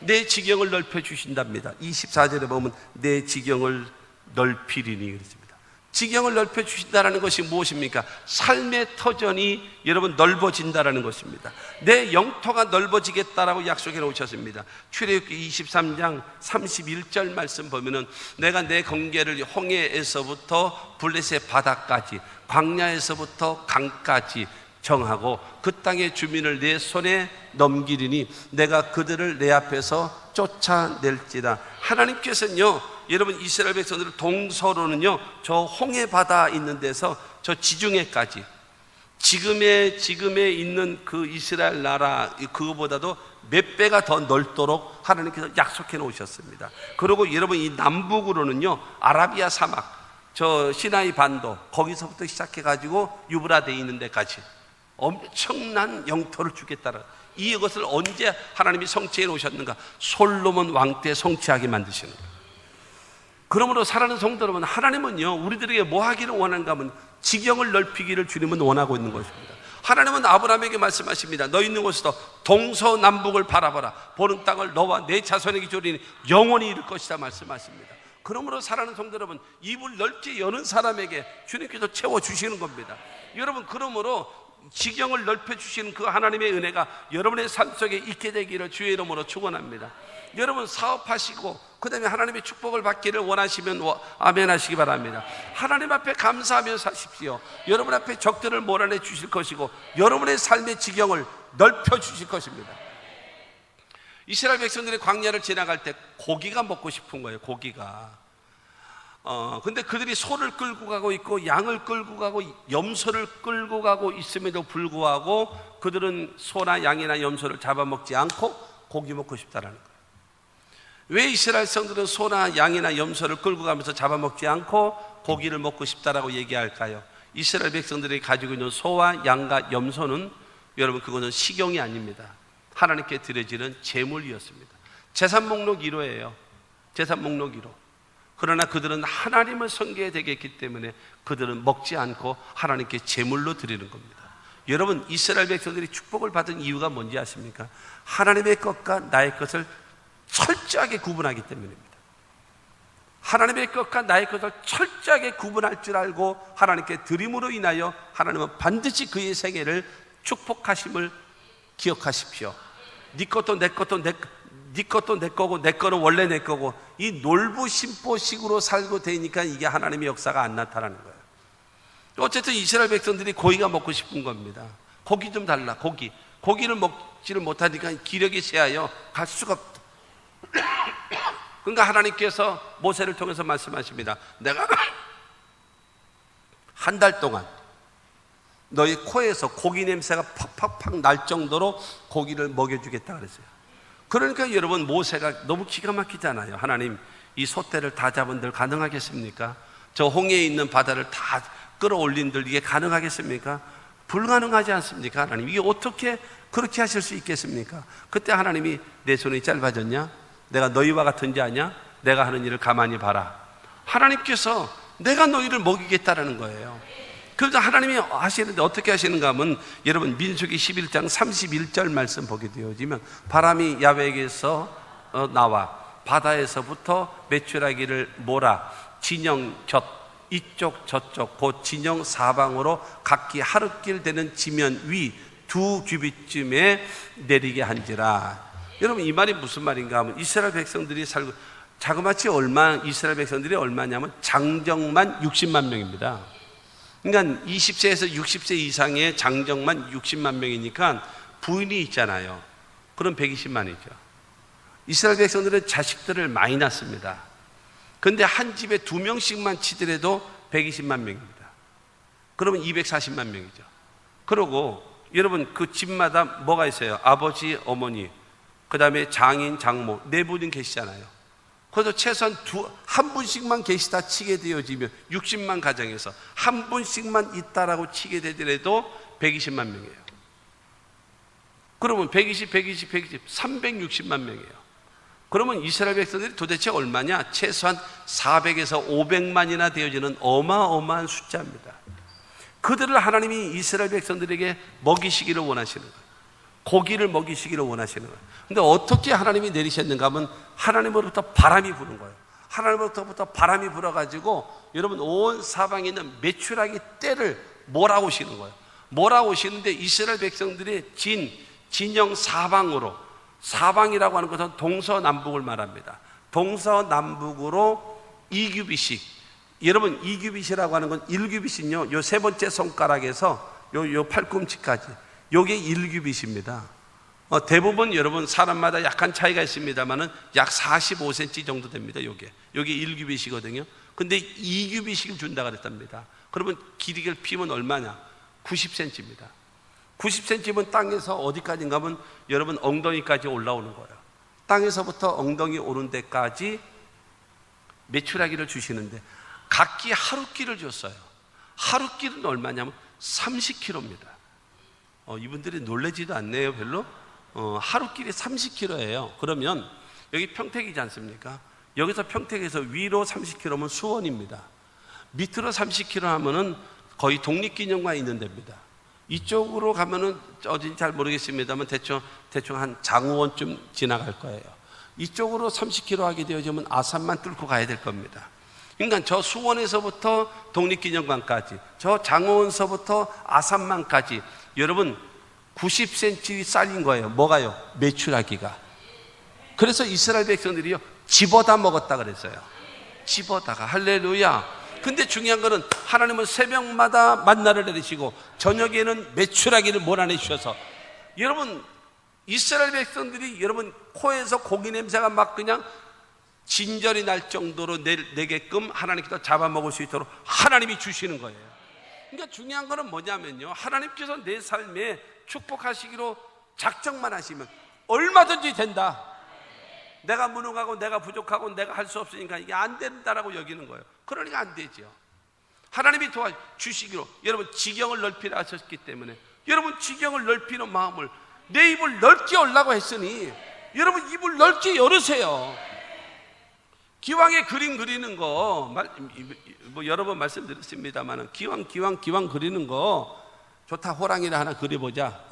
내 지경을 넓혀주신답니다. 24절에 보면 내 지경을 넓히리니 그랬습니다. 지경을 넓혀주신다는 것이 무엇입니까? 삶의 터전이 여러분 넓어진다는 것입니다. 내 영토가 넓어지겠다라고 약속해 놓으셨습니다. 출애굽기 23장 31절 말씀 보면은 내가 내 경계를 홍해에서부터 블레셋 바다까지 광야에서부터 강까지 정하고 그 땅의 주민을 내 손에 넘기리니 내가 그들을 내 앞에서 쫓아낼지라. 하나님께서는요 여러분 이스라엘 백성들을 동서로는요 저 홍해 바다 있는 데서 저 지중해까지 지금에 있는 그 이스라엘 나라 그거보다도 몇 배가 더 넓도록 하나님께서 약속해 놓으셨습니다. 그리고 여러분 이 남북으로는요 아라비아 사막 저 시나이 반도 거기서부터 시작해 가지고 유브라데 있는 데까지 엄청난 영토를 주겠다는 이것을 언제 하나님이 성취해 놓으셨는가? 솔로몬 왕 때 성취하게 만드시는 거예요. 그러므로 사랑하는 성도 여러분, 하나님은요 우리들에게 뭐 하기를 원하는가 하면 지경을 넓히기를 주님은 원하고 있는 것입니다. 하나님은 아브라함에게 말씀하십니다. 너 있는 곳에서 동서남북을 바라봐라. 보는 땅을 너와 내 자손에게 주리니 영원히 이룰 것이다 말씀하십니다. 그러므로 사랑하는 성도 여러분, 입을 넓게 여는 사람에게 주님께서 채워주시는 겁니다. 여러분, 그러므로 지경을 넓혀주시는 그 하나님의 은혜가 여러분의 삶 속에 있게 되기를 주의 이름으로 축원합니다. 여러분, 사업하시고 그 다음에 하나님의 축복을 받기를 원하시면 아멘 하시기 바랍니다. 하나님 앞에 감사하며 사십시오. 여러분 앞에 적들을 몰아내 주실 것이고 여러분의 삶의 지경을 넓혀 주실 것입니다. 이스라엘 백성들이 광야를 지나갈 때 고기가 먹고 싶은 거예요. 고기가. 근데 그들이 소를 끌고 가고 있고 양을 끌고 가고 염소를 끌고 가고 있음에도 불구하고 그들은 소나 양이나 염소를 잡아먹지 않고 고기 먹고 싶다라는 거예요. 왜 이스라엘 백성들은 소나 양이나 염소를 끌고 가면서 잡아먹지 않고 고기를 먹고 싶다라고 얘기할까요? 이스라엘 백성들이 가지고 있는 소와 양과 염소는 여러분, 그거는 식용이 아닙니다. 하나님께 드려지는 제물이었습니다. 재산 목록 1호예요. 재산 목록 1호. 그러나 그들은 하나님을 섬겨야 되겠기 때문에 그들은 먹지 않고 하나님께 제물로 드리는 겁니다. 여러분, 이스라엘 백성들이 축복을 받은 이유가 뭔지 아십니까? 하나님의 것과 나의 것을 철저하게 구분하기 때문입니다. 하나님의 것과 나의 것을 철저하게 구분할 줄 알고 하나님께 드림으로 인하여 하나님은 반드시 그의 생애를 축복하심을 기억하십시오. 네 것도 내 것도 네 것도 내 거고 내 거는 원래 내 거고, 이 놀부심보식으로 살고 되니까 이게 하나님의 역사가 안 나타나는 거예요. 어쨌든 이스라엘 백성들이 고기가 먹고 싶은 겁니다. 고기 좀 달라. 고기를 먹지를 못하니까 기력이 쇠하여 갈 수가 없다. 그러니까 하나님께서 모세를 통해서 말씀하십니다. 내가 한 달 동안 너희 코에서 고기 냄새가 팍팍팍 날 정도로 고기를 먹여주겠다 그랬어요. 그러니까 여러분, 모세가 너무 기가 막히잖아요. 하나님, 이 솥대를 다 잡은들 가능하겠습니까? 저 홍해에 있는 바다를 다 끌어올린들 이게 가능하겠습니까? 불가능하지 않습니까? 하나님, 이게 어떻게 그렇게 하실 수 있겠습니까? 그때 하나님이 내 손이 짧아졌냐? 내가 너희와 같은 자 아니야? 내가 하는 일을 가만히 봐라. 하나님께서 내가 너희를 먹이겠다라는 거예요. 그래서 하나님이 하시는데 어떻게 하시는가 하면, 여러분 민수기 11장 31절 말씀 보게 되어지면, 바람이 야외에게서 나와 바다에서부터 메추라기를 몰아 진영 곁 이쪽 저쪽 곧 진영 사방으로 각기 하루길 되는 지면 위 2규빗쯤에 내리게 한지라. 여러분, 이 말이 무슨 말인가 하면, 이스라엘 백성들이 살고, 자그마치 이스라엘 백성들이 얼마냐면 장정만 60만 명입니다. 그러니까 20세에서 60세 이상의 장정만 60만 명이니까 부인이 있잖아요. 그럼 120만이죠. 이스라엘 백성들은 자식들을 많이 낳습니다. 근데 한 집에 2명씩만 치더라도 120만 명입니다. 그러면 240만 명이죠. 그리고 여러분, 그 집마다 뭐가 있어요? 아버지, 어머니, 그 다음에 장인, 장모, 4분이 계시잖아요. 그래서 최소한 한 분씩만 계시다 치게 되어지면 60만 가정에서 한 분씩만 있다라고 치게 되더라도 120만 명이에요. 그러면 120, 360만 명이에요. 그러면 이스라엘 백성들이 도대체 얼마냐? 최소한 400에서 500만이나 되어지는 어마어마한 숫자입니다. 그들을 하나님이 이스라엘 백성들에게 먹이시기를 원하시는 거예요. 고기를 먹이시기를 원하시는 거예요. 근데 어떻게 하나님이 내리셨는가 하면, 하나님으로부터 바람이 부는 거예요. 하나님으로부터 바람이 불어가지고 여러분, 온 사방에 있는 메추라기 떼를 몰아오시는 거예요. 몰아오시는데 이스라엘 백성들이 진영 사방으로, 사방이라고 하는 것은 동서남북을 말합니다. 동서남북으로 2규빗씩, 여러분 2규빗이라고 하는 건 1규빗은요, 요 세 번째 손가락에서 요 팔꿈치까지, 요게 1규빗입니다. 대부분 여러분 사람마다 약간 차이가 있습니다만은 약 45cm 정도 됩니다. 요게 1규빗이거든요. 근데 2규빗을 준다 그랬답니다. 그러면 길이를 피면 얼마냐? 90cm입니다. 90cm면 땅에서 어디까지인가 하면 여러분 엉덩이까지 올라오는 거예요. 땅에서부터 엉덩이 오는 데까지 메추라기를 주시는데 각기 하루끼를 줬어요. 하루끼는 얼마냐면 30kg입니다. 이분들이 놀라지도 않네요, 별로. 하루끼리 30kg예요. 그러면 여기 평택이지 않습니까? 여기서 평택에서 위로 30km면 수원입니다. 밑으로 30km 하면은 거의 독립기념관에 있는 데입니다. 이쪽으로 가면은 어딘지 잘 모르겠습니다만 대충 한 장우원쯤 지나갈 거예요. 이쪽으로 30km 하게 되어지면 아산만 뚫고 가야 될 겁니다. 그러니까 저 수원에서부터 독립기념관까지, 저 장우원서부터 아산만까지 여러분 90cm 쌓인 거예요. 뭐가요? 메추라기가. 그래서 이스라엘 백성들이요 집어다 먹었다 그랬어요. 집어다가. 할렐루야. 근데 중요한 거는 하나님은 새벽마다 만나를 내리시고 저녁에는 메추라기를 몰아내주셔서, 여러분 이스라엘 백성들이 여러분 코에서 고기 냄새가 막 그냥 진절이 날 정도로 내게끔 하나님께서 잡아먹을 수 있도록 하나님이 주시는 거예요. 그러니까 중요한 거는 뭐냐면요, 하나님께서 내 삶에 축복하시기로 작정만 하시면 얼마든지 된다. 내가 무능하고 내가 부족하고 내가 할 수 없으니까 이게 안 된다라고 여기는 거예요. 그러니까 안 되죠. 하나님이 도와주시기로, 여러분 지경을 넓히라 하셨기 때문에 여러분 지경을 넓히는 마음을, 내 입을 넓게 열라고 했으니 여러분 입을 넓게 열으세요. 기왕에 그림 그리는 거 뭐 여러 번 말씀드렸습니다만 기왕 그리는 거 좋다. 호랑이를 하나 그려보자.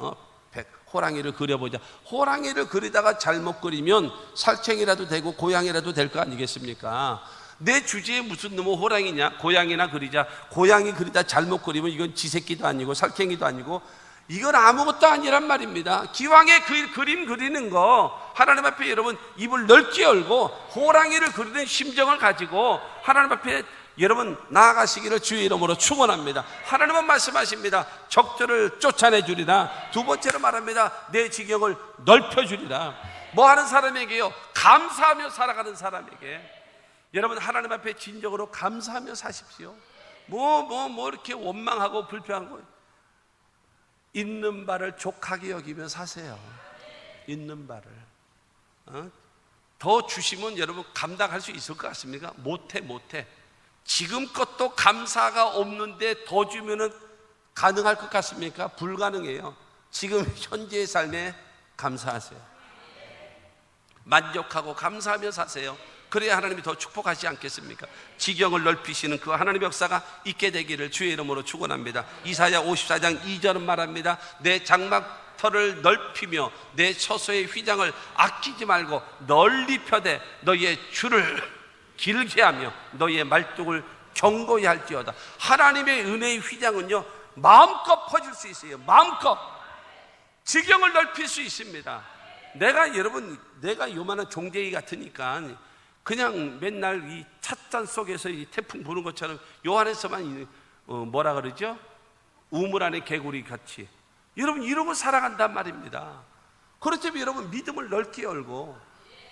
호랑이를 그려보자. 호랑이를 그리다가 잘못 그리면 살쾡이라도 되고 고양이라도 될 거 아니겠습니까? 내 주제에 무슨 놈의 호랑이냐? 고양이나 그리자. 고양이 그리다 잘못 그리면 이건 지새끼도 아니고 살쾡이도 아니고 이건 아무것도 아니란 말입니다. 기왕에 그림 그리는 거 하나님 앞에 여러분 입을 넓게 열고 호랑이를 그리는 심정을 가지고 하나님 앞에 여러분 나아가시기를 주의 이름으로 축원합니다. 하나님은 말씀하십니다. 적들을 쫓아내 주리라. 두 번째로 말합니다. 내 지경을 넓혀 주리라. 뭐 하는 사람에게요? 감사하며 살아가는 사람에게. 여러분 하나님 앞에 진정으로 감사하며 사십시오. 뭐 이렇게 원망하고 불평하고, 있는 바를 족하게 여기며 사세요. 있는 바를. 더 주시면 여러분 감당할 수 있을 것 같습니까? 못해. 지금껏도 감사가 없는데 더 주면은 가능할 것 같습니까? 불가능해요. 지금 현재의 삶에 감사하세요. 만족하고 감사하며 사세요. 그래야 하나님이 더 축복하지 않겠습니까? 지경을 넓히시는 그 하나님의 역사가 있게 되기를 주의 이름으로 축원합니다. 이사야 54장 2절은 말합니다. 내 장막터를 넓히며 내 처소의 휘장을 아끼지 말고 널리 펴되 너희의 줄을 길게 하며 너희의 말뚝을 견고히 할지어다. 하나님의 은혜의 휘장은요 마음껏 퍼질 수 있어요. 마음껏 지경을 넓힐 수 있습니다. 내가 요만한 종제기 같으니까 그냥 맨날 이 찻잔 속에서 이 태풍 부는 것처럼 요 안에서만 뭐라 그러죠? 우물 안에 개구리 같이 여러분 이러고 살아간단 말입니다. 그렇다면 여러분 믿음을 넓게 열고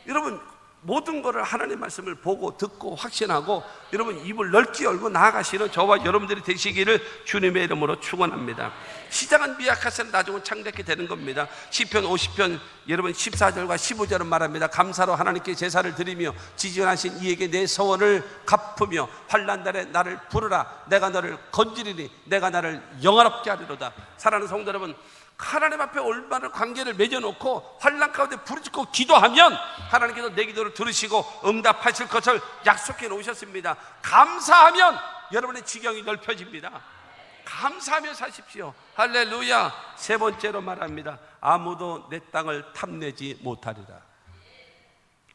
여러분 모든 것을 하나님의 말씀을 보고 듣고 확신하고 여러분 입을 넓게 열고 나아가시는 저와 여러분들이 되시기를 주님의 이름으로 축원합니다. 시작은 미약하시나 나중은 창대하게 되는 겁니다. 시편 50편 여러분 14절과 15절은 말합니다. 감사로 하나님께 제사를 드리며 지존하신 이에게 내 서원을 갚으며 환난날에 나를 부르라. 내가 너를 건지리니 내가 나를 영화롭게 하리로다. 사랑하는 성도 여러분, 하나님 앞에 얼마나 관계를 맺어놓고 환난 가운데 부르짖고 기도하면 하나님께서 내 기도를 들으시고 응답하실 것을 약속해 놓으셨습니다. 감사하면 여러분의 지경이 넓혀집니다. 감사하며 사십시오. 할렐루야. 세 번째로 말합니다. 아무도 내 땅을 탐내지 못하리라.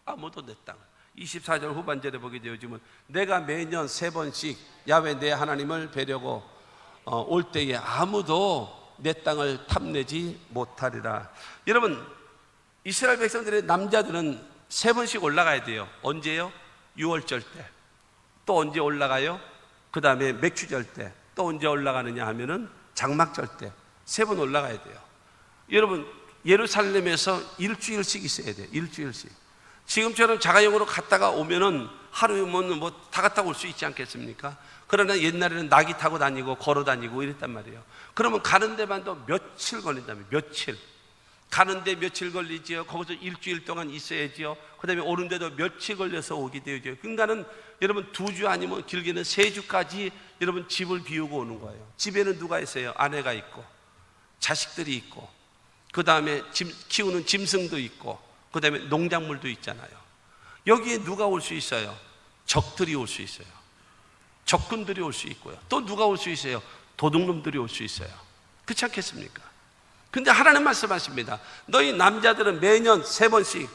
아무도 내 땅. 24절 후반절에 보게 되어지면 내가 매년 3번씩 야훼 내 하나님을 뵈려고 올 때에 아무도 내 땅을 탐내지 못하리라. 여러분 이스라엘 백성들의 남자들은 3번씩 올라가야 돼요. 언제요? 6월절 때. 또 언제 올라가요? 그 다음에 맥추절 때. 또 언제 올라가느냐 하면은 장막절 때. 3번 올라가야 돼요. 여러분 예루살렘에서 일주일씩 있어야 돼요. 일주일씩. 지금처럼 자가용으로 갔다가 오면은 하루면 뭐 다 갔다 올 수 있지 않겠습니까? 그러나 옛날에는 낙이 타고 다니고 걸어 다니고 이랬단 말이에요. 그러면 가는 데만도 며칠 걸린다면 며칠. 가는데 며칠 걸리지요. 거기서 일주일 동안 있어야지요. 그 다음에 오는데도 며칠 걸려서 오게 되죠. 그러니까는 여러분 2주 아니면 길게는 3주까지 여러분 집을 비우고 오는 거예요. 집에는 누가 있어요? 아내가 있고 자식들이 있고 그 다음에 키우는 짐승도 있고 그 다음에 농작물도 있잖아요. 여기에 누가 올 수 있어요? 적들이 올 수 있어요. 적군들이 올 수 있고요. 또 누가 올 수 있어요? 도둑놈들이 올 수 있어요. 그렇지 않겠습니까? 근데 하나님 말씀하십니다. 너희 남자들은 매년 3번씩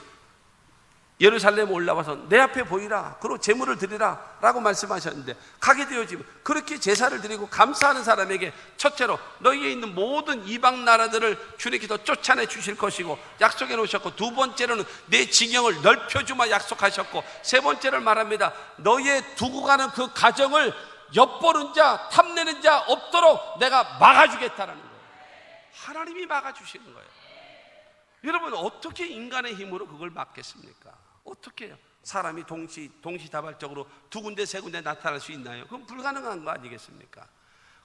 예루살렘 올라와서 내 앞에 보이라, 그리고 제물을 드리라 라고 말씀하셨는데, 가게 되어지면 그렇게 제사를 드리고 감사하는 사람에게 첫째로 너희에 있는 모든 이방 나라들을 주님께서 쫓아내 주실 것이고 약속해 놓으셨고, 두 번째로는 내 징영을 넓혀주마 약속하셨고, 세 번째를 말합니다. 너희의 두고 가는 그 가정을 엿보는 자, 탐내는 자 없도록 내가 막아주겠다라는 거예요. 하나님이 막아주시는 거예요. 여러분, 어떻게 인간의 힘으로 그걸 막겠습니까? 어떻게 해요? 사람이 동시다발적으로 두 군데 세 군데 나타날 수 있나요? 그건 불가능한 거 아니겠습니까?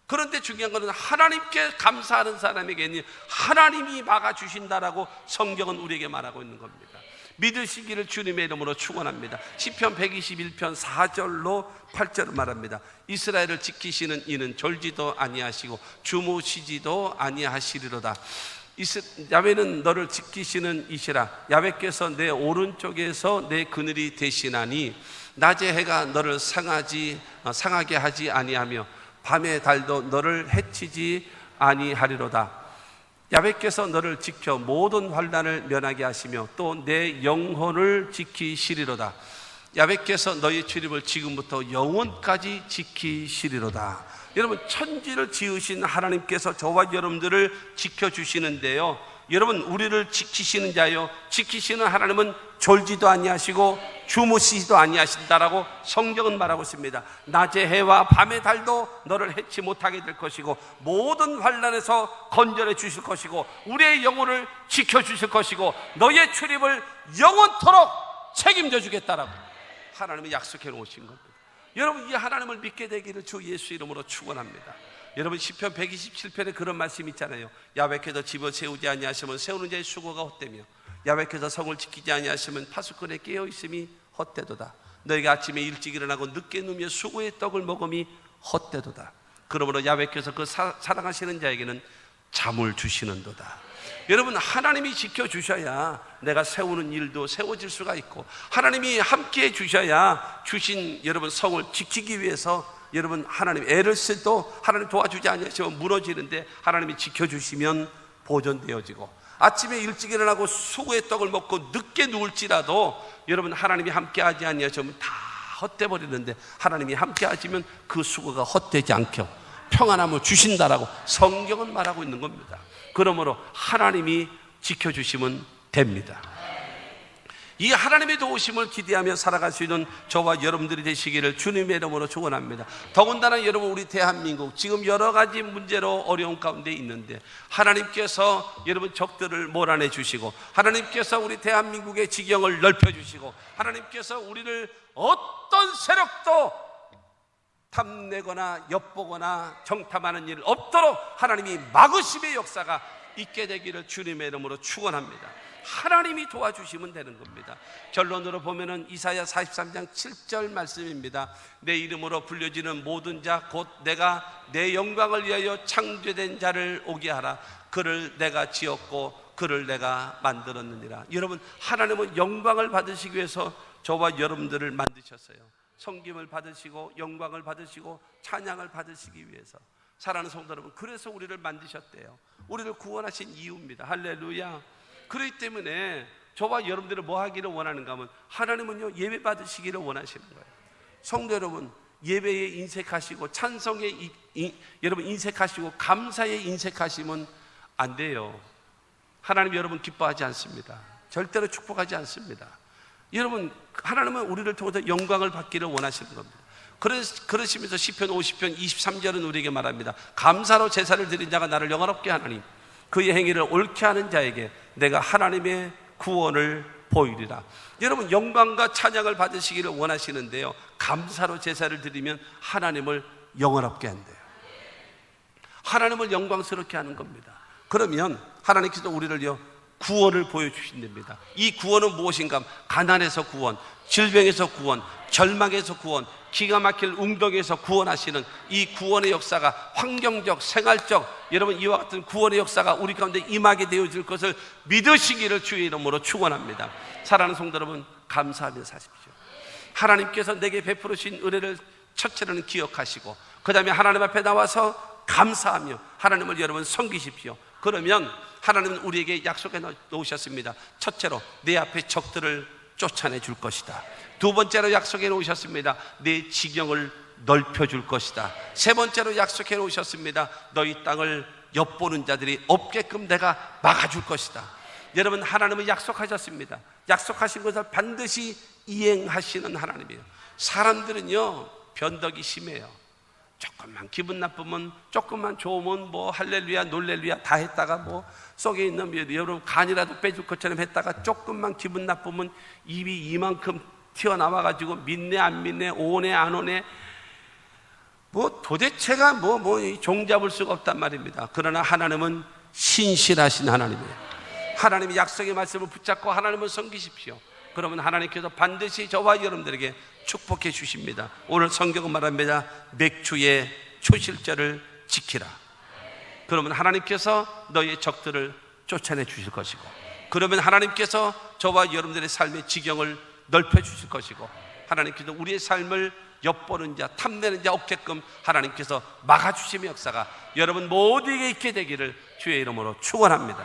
그런데 중요한 것은 하나님께 감사하는 사람에게는 하나님이 막아주신다라고 성경은 우리에게 말하고 있는 겁니다. 믿으시기를 주님의 이름으로 축원합니다. 시편 121편 4절로 8절을 말합니다. 이스라엘을 지키시는 이는 졸지도 아니하시고 주무시지도 아니하시리로다. 야훼는 너를 지키시는 이시라. 야훼께서 내 오른쪽에서 내 그늘이 되시나니 낮의 해가 너를 상하게 하지 아니하며 밤의 달도 너를 해치지 아니하리로다. 야훼께서 너를 지켜 모든 환난을 면하게 하시며 또 내 영혼을 지키시리로다. 야훼께서 너희 출입을 지금부터 영원까지 지키시리로다. 여러분, 천지를 지으신 하나님께서 저와 여러분들을 지켜주시는데요, 여러분, 우리를 지키시는 자요, 지키시는 하나님은 졸지도 아니하시고 주무시지도 아니하신다라고 성경은 말하고 있습니다. 낮의 해와 밤의 달도 너를 해치 못하게 될 것이고 모든 환난에서 건져내 주실 것이고 우리의 영혼을 지켜주실 것이고 너의 출입을 영원토록 책임져 주겠다라고 하나님이 약속해 놓으신 겁니다. 여러분, 이 하나님을 믿게 되기를 주 예수 이름으로 축원합니다. 여러분, 시편 127편에 그런 말씀이 있잖아요. 야훼께서 집을 세우지 아니하시면 세우는 자의 수고가 헛되며 야훼께서 성을 지키지 아니하시면 파수꾼의 깨어있음이 헛되도다. 너희가 아침에 일찍 일어나고 늦게 누며 수고의 떡을 먹음이 헛되도다. 그러므로 야훼께서 그 사랑하시는 자에게는 잠을 주시는도다. 여러분, 하나님이 지켜주셔야 내가 세우는 일도 세워질 수가 있고, 하나님이 함께해 주셔야 주신 여러분 성을 지키기 위해서 여러분 하나님 애를 써도 하나님 도와주지 않으시면 무너지는데 하나님이 지켜주시면 보존되어지고, 아침에 일찍 일어나고 수고의 떡을 먹고 늦게 누울지라도 여러분 하나님이 함께하지 아니하시면 다 헛되버리는데 하나님이 함께하시면 그 수고가 헛되지 않게 평안함을 주신다라고 성경은 말하고 있는 겁니다. 그러므로 하나님이 지켜주시면 됩니다. 이 하나님의 도우심을 기대하며 살아갈 수 있는 저와 여러분들이 되시기를 주님의 이름으로 축원합니다. 더군다나 여러분, 우리 대한민국 지금 여러 가지 문제로 어려운 가운데 있는데 하나님께서 여러분 적들을 몰아내 주시고, 하나님께서 우리 대한민국의 지경을 넓혀 주시고, 하나님께서 우리를 어떤 세력도 탐내거나 엿보거나 정탐하는 일 없도록 하나님이 막으심의 역사가 있게 되기를 주님의 이름으로 축원합니다. 하나님이 도와주시면 되는 겁니다. 결론으로 보면은 이사야 43장 7절 말씀입니다. 내 이름으로 불려지는 모든 자 곧 내가 내 영광을 위하여 창조된 자를 오게 하라. 그를 내가 지었고 그를 내가 만들었느니라. 여러분, 하나님은 영광을 받으시기 위해서 저와 여러분들을 만드셨어요. 섬김을 받으시고 영광을 받으시고 찬양을 받으시기 위해서. 사랑하는 성도 여러분, 그래서 우리를 만드셨대요. 우리를 구원하신 이유입니다. 할렐루야. 그렇기 때문에 저와 여러분들은 뭐 하기를 원하는가 하면 하나님은요, 예배 받으시기를 원하시는 거예요. 성도 여러분, 예배에 인색하시고 찬송에 여러분 인색하시고 감사에 인색하시면 안 돼요. 하나님 여러분 기뻐하지 않습니다. 절대로 축복하지 않습니다. 여러분, 하나님은 우리를 통해서 영광을 받기를 원하시는 겁니다. 그러시면서 시편 50편 23절은 우리에게 말합니다. 감사로 제사를 드린 자가 나를 영화롭게 하나니 그의 행위를 옳게 하는 자에게 내가 하나님의 구원을 보이리라. 여러분, 영광과 찬양을 받으시기를 원하시는데요, 감사로 제사를 드리면 하나님을 영화롭게 한대요. 하나님을 영광스럽게 하는 겁니다. 그러면 하나님께서 우리를요 구원을 보여주신답니다. 이 구원은 무엇인가? 가난에서 구원, 질병에서 구원, 절망에서 구원, 기가 막힐 웅덩이에서 구원하시는 이 구원의 역사가 환경적, 생활적, 여러분 이와 같은 구원의 역사가 우리 가운데 임하게 되어질 것을 믿으시기를 주의 이름으로 축원합니다. 사랑하는 성도 여러분, 감사하며 사십시오. 하나님께서 내게 베풀으신 은혜를 첫째로는 기억하시고, 그 다음에 하나님 앞에 나와서 감사하며 하나님을 여러분 섬기십시오. 그러면 하나님은 우리에게 약속해 놓으셨습니다. 첫째로 내 앞에 적들을 쫓아내 줄 것이다. 두 번째로 약속해 놓으셨습니다. 내 지경을 넓혀 줄 것이다. 세 번째로 약속해 놓으셨습니다. 너희 땅을 엿보는 자들이 없게끔 내가 막아줄 것이다. 여러분, 하나님은 약속하셨습니다. 약속하신 것을 반드시 이행하시는 하나님이에요. 사람들은요 변덕이 심해요. 조금만 기분 나쁘면, 조금만 좋으면 뭐 할렐루야 놀렐루야 다 했다가 뭐 속에 있는 여러분 간이라도 빼줄 것처럼 했다가 조금만 기분 나쁘면 입이 이만큼 튀어나와가지고 믿네 안 믿네, 오네 안 오네, 뭐 도대체가 종 잡을 수가 없단 말입니다. 그러나 하나님은 신실하신 하나님이에요. 하나님이 약속의 말씀을 붙잡고 하나님을 섬기십시오. 그러면 하나님께서 반드시 저와 여러분들에게 축복해 주십니다. 오늘 성경은 말합니다. 맥주의 초실절을 지키라. 그러면 하나님께서 너희의 적들을 쫓아내 주실 것이고, 그러면 하나님께서 저와 여러분들의 삶의 지경을 넓혀 주실 것이고, 하나님께서 우리의 삶을 엿보는 자, 탐내는 자 없게끔 하나님께서 막아주심의 역사가 여러분 모두에게 있게 되기를 주의 이름으로 축원합니다.